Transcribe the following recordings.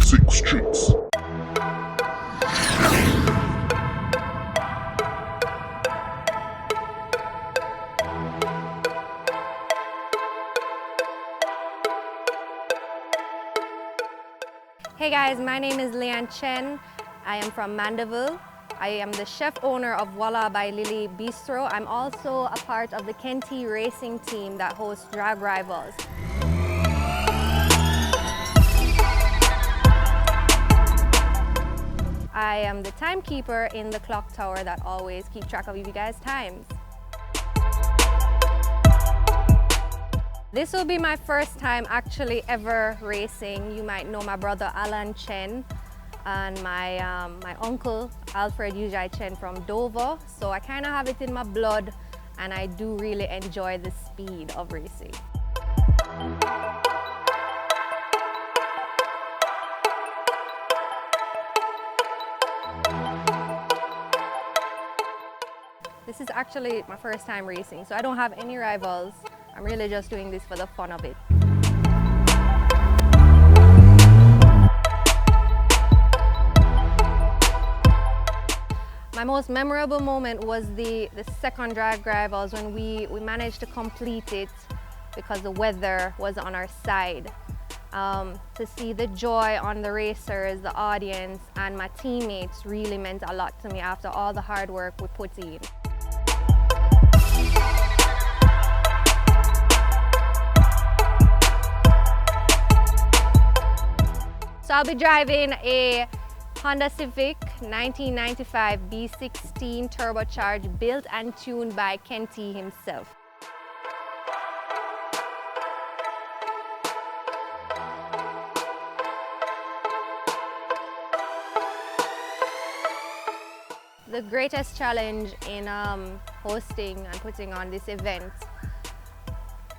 sick streets. Hey guys, my name is Lian Chen. I am from Mandeville. I am the chef owner of Voila by Lily Bistro. I'm also a part of the Kenty racing team that hosts Drag Rivals. I am the timekeeper in the clock tower that always keep track of you guys' times. This will be my first time actually ever racing. You might know my brother Chen and my uncle Alfred Ujai Chen from Dover. So I kind of have it in my blood and I do really enjoy the speed of racing. This is actually my first time racing, so I don't have any rivals. I'm really just doing this for the fun of it. My most memorable moment was the second drag rivals when we managed to complete it because the weather was on our side. To see the joy on the racers, the audience, and my teammates really meant a lot to me after all the hard work we put in. So I'll be driving a Honda Civic 1995 B16 turbocharged, built and tuned by Kenty himself. The greatest challenge in hosting and putting on this event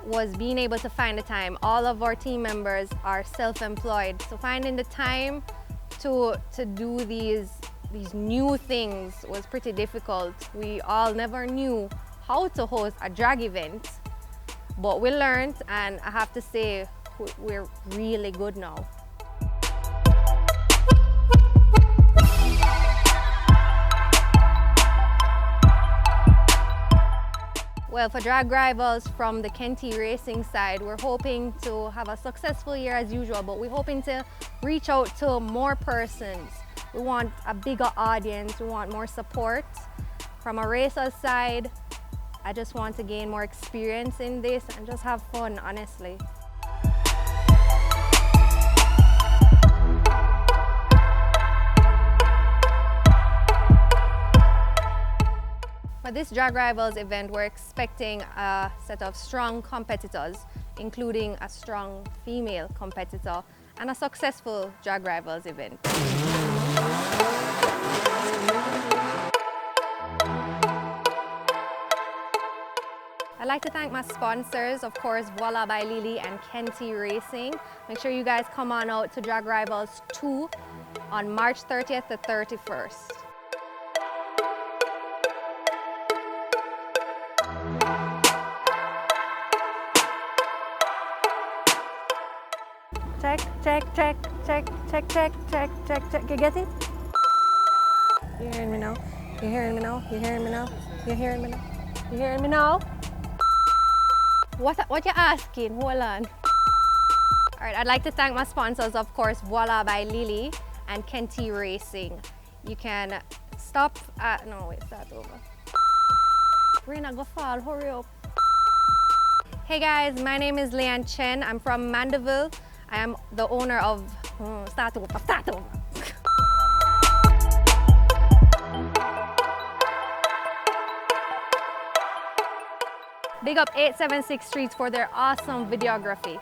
was being able to find the time. All of our team members are self-employed, so finding the time to do these new things was pretty difficult. We all never knew how to host a drag event, but we learned, and I have to say we're really good now. Well, for Drag Rivals from the Kenty racing side, we're hoping to have a successful year as usual, but we're hoping to reach out to more persons. We want a bigger audience, we want more support. From a racer side, I just want to gain more experience in this and just have fun, honestly. For this Drag Rivals event, we're expecting a set of strong competitors, including a strong female competitor, and a successful Drag Rivals event. I'd like to thank my sponsors, of course, Voila by Lily and Kenty Racing. Make sure you guys come on out to Drag Rivals 2 on March 30th to 31st. Check. You get it? You hearing me now? You hearing me now? You hearing me now? You hearing me now? You hearing me now? What you asking? Hold on. All right, I'd like to thank my sponsors, of course, Voila by Lily and Kenty Racing. You can stop at, no wait, start over. We're not gonna fall, hurry up. Hey guys, my name is Lian Chen. I'm from Mandeville. I am the owner of, start over. Big up 876 Streets for their awesome videography.